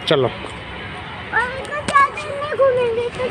चलो घूमेंगे तो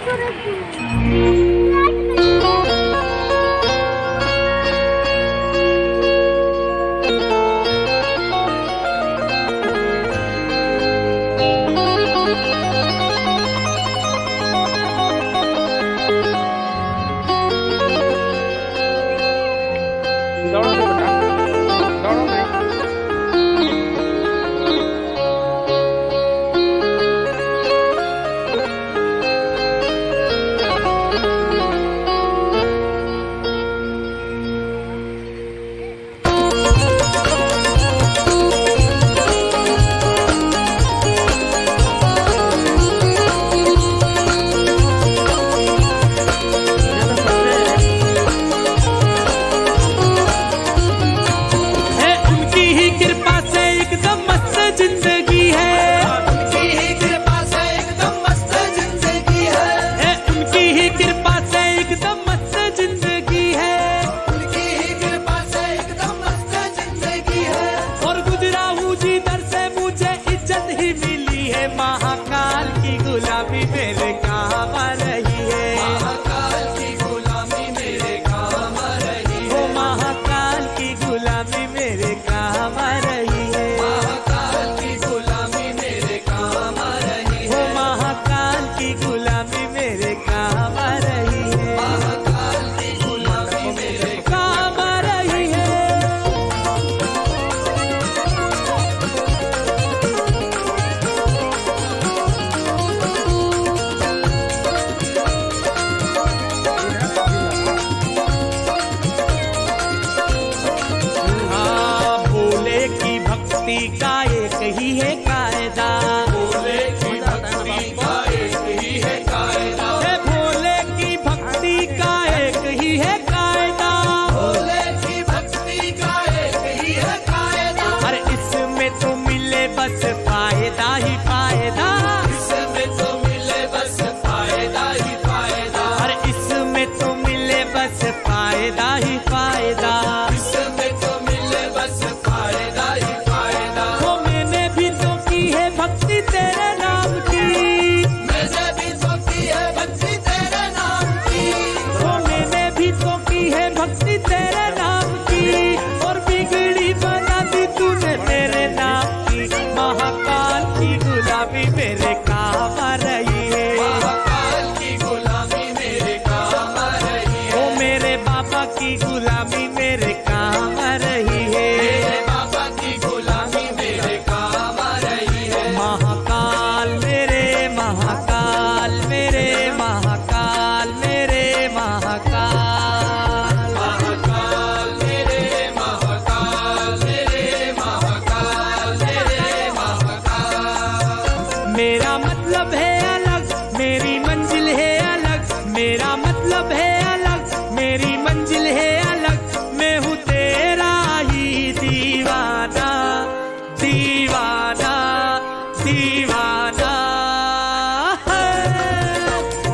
का एक ही है कायदा, भोले की भक्ति का एक ही है कायदा, भोले की भक्ति का एक ही है कायदा, भोले की भक्ति का एक ही है कायदा। अरे इसमें तो मिले बस फायदा ही फायदा, इसमें तो मिले बस फायदा ही फायदा, अरे इसमें तो मिले बस फायदा ही फायदा, इसमें तो मिले बस फायदा ही फायदा। वो मैंने भी तो की है भक्ति तेरे नाम की, मैंने भी तो की है भक्ति तेरे नाम की, वो मैंने भी तो की है भक्ति तेरे नाम की, और बिगड़ी बना दी तूने मेरे नाम की। महाकाल की गुलामी मेरे काम आ रही है, महाकाल की गुलामी मेरे काम आ रही है, ओ मेरे बाबा की गुलामी मेरे काम आ रही है, मेरे बाबा की गुलामी मेरे काम आ रही है। महाकाल मेरे महाकाल मेरे महाकाल मेरे महाकाल, महाकाल मेरे महाकाल मेरे महाकाल मेरे महाकाल। मेरा मतलब है अलग, मेरी मंजिल है अलग, मेरा मतलब है अलग, मेरी मंजिल है अलग, मैं हूँ तेरा ही दीवाना दीवाना दीवाना।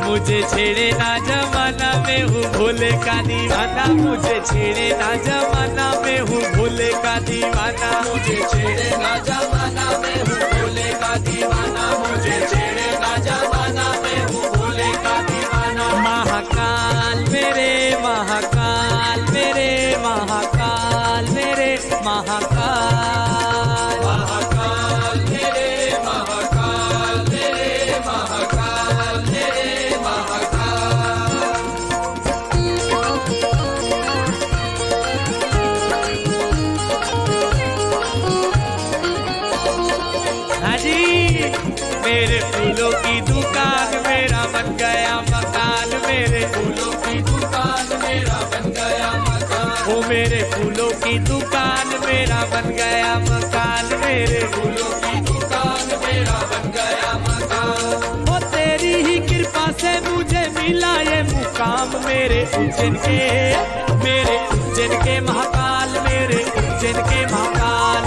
मुझे छेड़े ना जमाना, मैं हूँ भोले का दीवाना, मुझे छेड़े ना जमाना, मैं हूँ भोले का दीवाना, मुझे छेड़े ना जमाना, मैं हूँ भोले का दीवाना, मुझे छेड़े ना जमाना, मैं हूँ भोले का दीवाना। महाकाल मेरे महाकाल मेरे महाकाल मेरे महाकाल, महाकाल मेरे महाकाल मेरे महाकाल मेरे महाकाल। हाँ जी, मेरे फूलों की दुकान मेरा बन गया मकान, मेरे फूलों की दुकान मेरा बन गया मकान, ओ मेरे फूलों की दुकान मेरा बन गया मकान, मेरे फूलों की दुकान मेरा बन गया मकान। ओ तेरी ही कृपा से मुझे मिला ये मुकाम, मेरे उज्जैन के महाकाल, मेरे उज्जैन के महाकाल,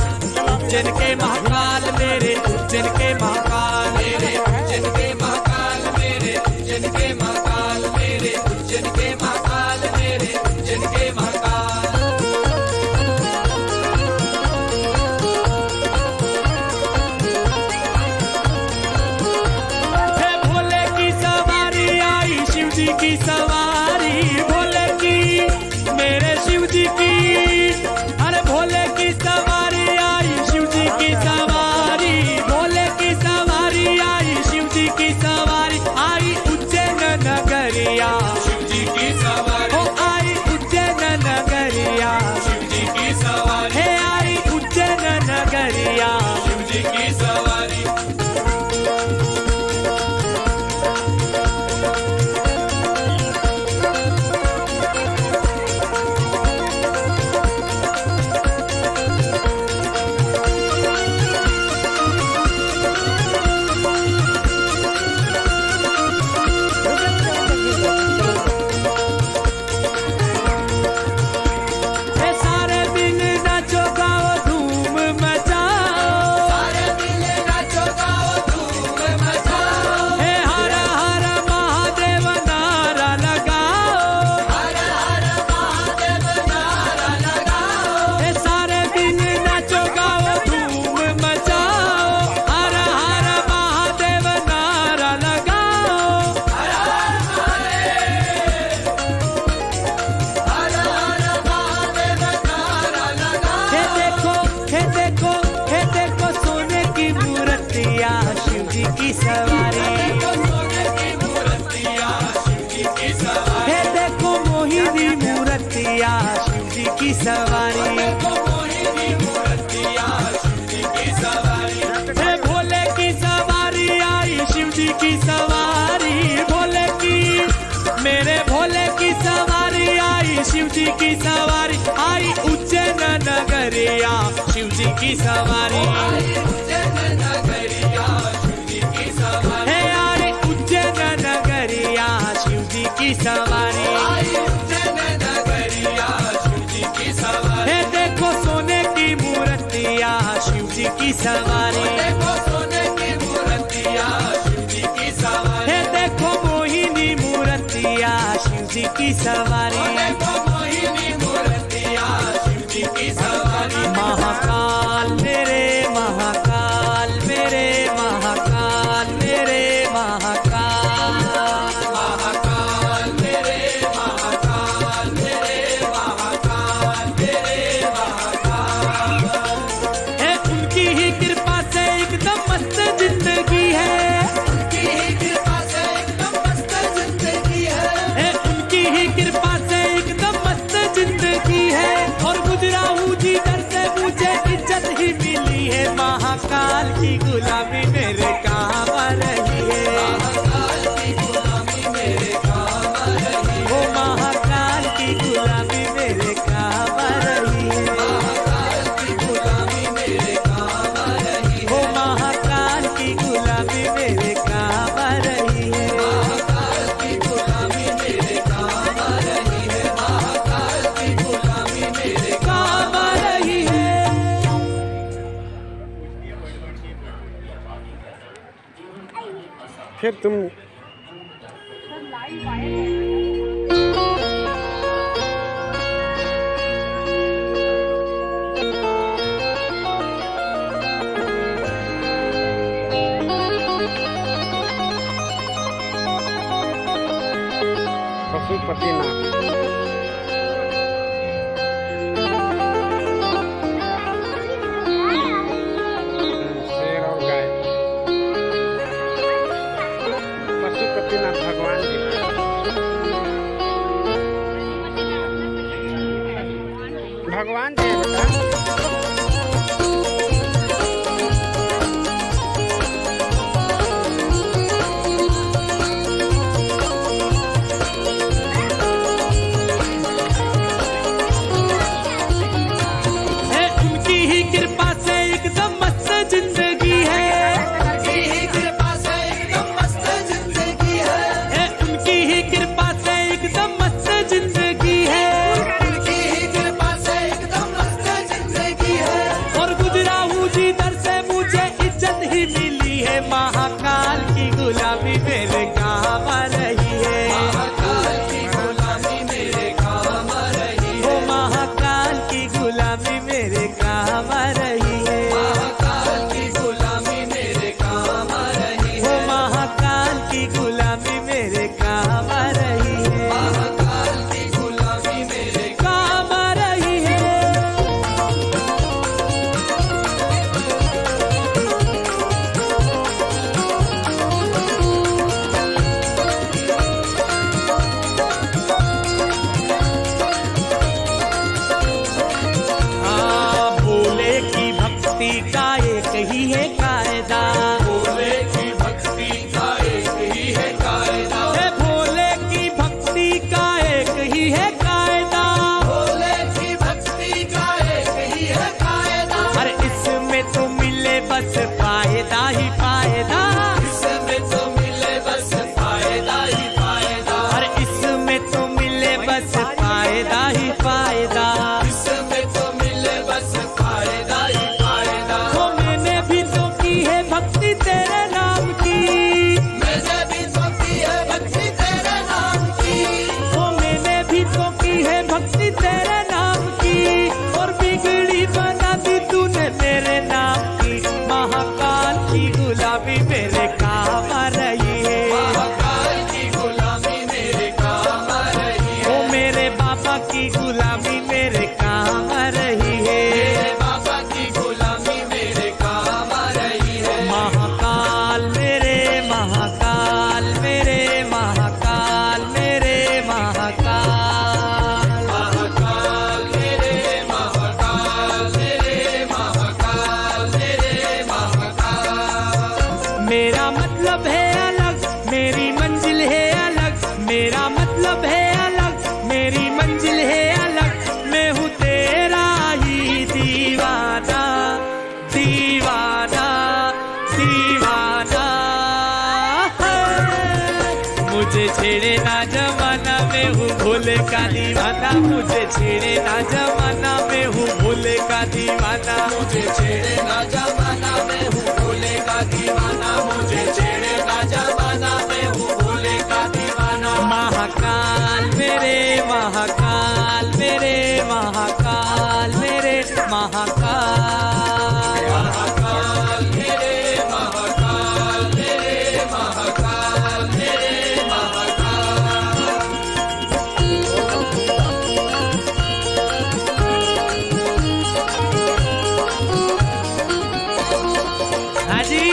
उज्जैन के महाकाल, मेरे उज्जैन के महाकाल, मेरे उज्जैन के महाकाल, मेरे उज्जैन के महाकाल, मेरे उज्जैन के महाकाल, मेरे उज्जैन के महाकाल। शिव जी की सवारी। हे देखो मोहिनी मूर्तिया शिव जी की सवारी। हे भोले की सवारी आई शिव जी की सवारी। भोले की मेरे भोले की सवारी आई शिव जी की सवारी। आई उज्जैन नगरिया शिव जी की सवारी। हे आई उज्जैन नगरिया शिव जी की सवारी। हे देखो सोने की मूर्तिया शिव जी की सवारी। हे देखो मोहिनी मूर्तिया शिव जी की सवारी। महाकाल मेरे महाकाल मेरे महाकाल मेरे महाकाल। महाकाल मेरे महाकाल मेरे महाकाल मेरे महाकाल। है उनकी ही कृपा से एकदम मस्त जिंदगी है। उनकी ही कृपा से एकदम मस्त जिंदगी है। उनकी ही कृपा से एकदम मस्त जिंदगी है। और गुजरा हूँ जिधर से मुझे इज्जत ही मिली है। महाकाल की गुलामी मेरे काम आ रही है। ओ महाकाल की गुलामी मेरे काम आ रही है। ओ महाकाल की गुलामी मेरे काम आ रही है। काम आ रही है। फिर तुम पशुपतिनाथ शेर और गाय पशुपतिनाथ भगवान जी भगवान जी कृपा से एकदम मस्त जिंदगी है। उनकी ही कृपा से एकदम मस्त जिंदगी है। और गुजरा हूँ जिधर से मुझे इज्जत ही मिली है। महाकाल की गुलामी मेरे काम आ रही है। ओ महाकाल की गुलामी मेरे काम आ रही है। ओ महाकाल की गुलामी मेरे काम आ रही है। काम आ रही है। भोले की भक्ति का एक ही है कायदा। भोले की भक्ति का एक ही है कायदा। भोले की भक्ति का एक ही है कायदा। भोले की भक्ति का एक ही है कायदा। अरे इसमें तो मिले बस फायदा ही फायदा। इसमें तो मिले बस फायदा ही फायदा। अरे इसमें तो मिले बस फायदा ही फायदा। इसमें तो मिले बस फायदा ही फायदा। तो मैंने भी तो की है भक्ति तेरे नाम की। मैंने भी तो की है भक्ति तेरे नाम की। तो मैंने भी तो की है भक्ति तेरे नाम की। और बिगड़ी बना दी तूने मेरे नाम की। महाकाल की गुलामी मेरे काम आ रही है। महाकाल की गुलामी मेरे काम आ रही है। ओ मेरे बाबा की गुलामी मेरे काम आ रही है। मेरे बाबा की गुलामी मेरे काम आ रही है। महाकाल मेरा मतलब है अलग, मेरी मंजिल है अलग, मेरा मतलब है अलग, मेरी मंजिल है अलग, मैं हूँ तेरा ही दीवाना, दीवाना, दीवाना। मुझे छेड़े ना जमाना, मैं हूँ भोले का दीवाना, मुझे छेड़े ना जमाना, मैं हूँ भोले का दीवाना, मुझे छेड़े ना जमाना, मैं हूँ भोले का दीवाना, मुझे छेड़े ना जमाना, मैं हूँ भोले का दीवाना। महाकाल मेरे महाकाल मेरे महाकाल मेरे महाकाल, महाकाल मेरे महाकाल मेरे महाकाल मेरे महाकाल। हाँ जी,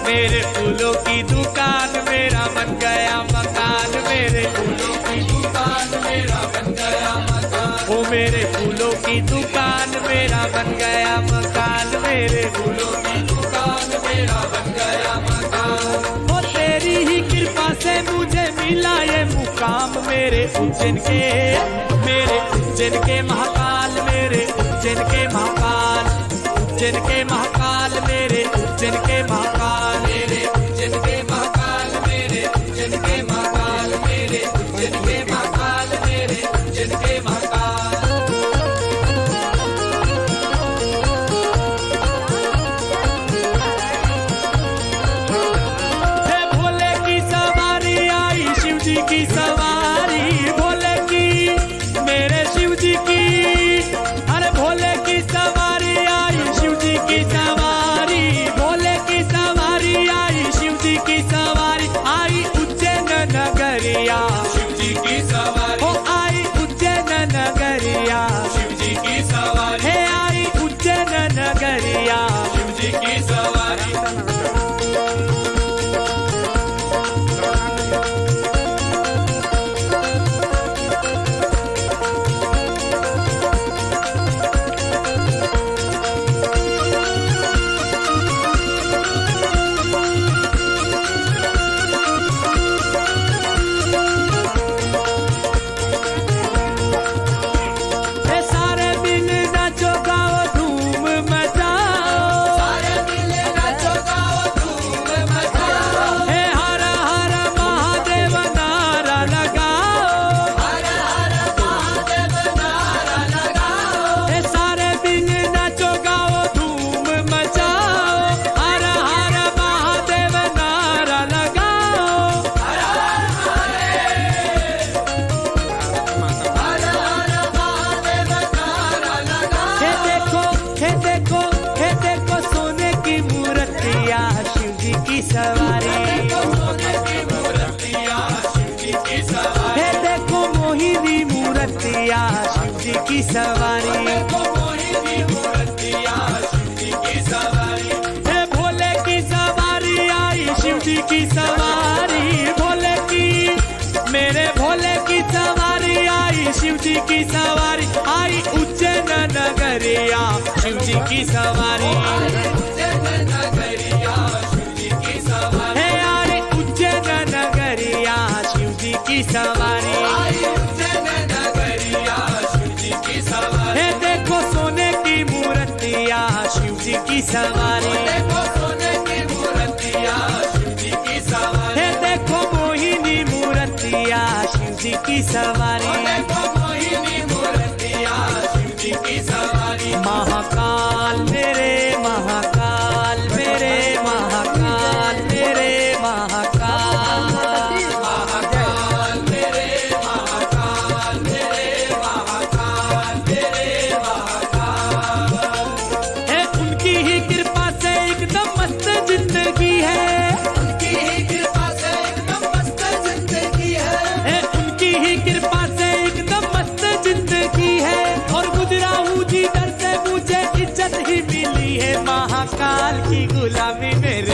मेरे फूलों की दुकान मेरा बन गया मकान, मेरे फूलों की दुकान मेरा बन गया मकान, ओ मेरे फूलों की दुकान मेरा बन गया मकान, मेरे फूलों की दुकान मेरा बन गया मकान। ओ तेरी ही कृपा से मुझे मिला ये मुकाम, मेरे उज्जैन के महाकाल, मेरे उज्जैन के महाकाल, उज्जैन के महाकाल, मेरे उज्जैन के महाकाल, मेरे उज्जैन के महाकाल, मेरे उज्जैन के महाकाल, मेरे उज्जैन के महाकाल, मेरे उज्जैन के महाकाल। हे भोले की सवारी आई, शिव जी की सवारी, भोले की मेरे शिव जी की, अरे भोले की सवारी आई, शिव जी की सवारी, भोले की सवारी आई, शिव जी की सवारी, आई उज्जैन नगरिया, शिव जी की सवारी, ओ आई उज्जैन नगरिया, शिव जी की सवारी, हे आई उज्जैन नगरिया, शिव जी की सवारी। हे सारे बिन नाचो गाओ धूम मचाओ, सारे मिले नाचो गाओ धूम मचाओ, हे हर हर महादेव नारा लगाओ, हर हर महादेव नारा लगाओ, हे सारे बिन नाचो गाओ धूम मचाओ, हर हर महादेव नारा लगाओ। हर हर महादेव नारा लगाओ। हे देखो हे देखो हे देखो सोने की मूर्तिया, शिव जी की सवारी, सोने की मूर्तियाँ शिव जी की सवारी, हे देखो मोहिनी मूर्तिया, शिव जी की सवारी, देखो मोहिनी मूर्तियाँ शिव जी की सवारी, हे भोले की सवारी आई, शिव जी की सवारी, भोले की मेरे भोले की सवारी आई, शिव जी की सवारी, आई उज्जैन नगरिया, शिव जी की सवारी, उज्जैन नगरिया शिव जी की सवारी, हे आई उज्जैन नगरिया, शिव जी की सवारी, उज्जैन नगरिया शिव जी की सवारी, हे देखो सोने की मूर्तिया, शिव जी की सवारी, देखो सोने की मूर्तियाँ शिव जी की सवारी, हे देखो मोहिनी मूर्तिया, शिव जी की सवारी, देखो मोहिनी मूर्तियाँ शिव जी की सवारी। महाकाल मेरे महाकाल मेरे महाकाल मेरे महाकाल, महाकाल मेरे महाकाल मेरे महाकाल मेरे महाकाल। है उनकी ही कृपा से एकदम मस्त जिंदगी है, उनकी ही कृपा से एकदम मस्त जिंदगी है, उनकी ही कृपा से एकदम मस्त जिंदगी है, और गुजरा हूँ जिधर से मुझे इज्जत ही मिली है, महाकाल की गुलामी मेरे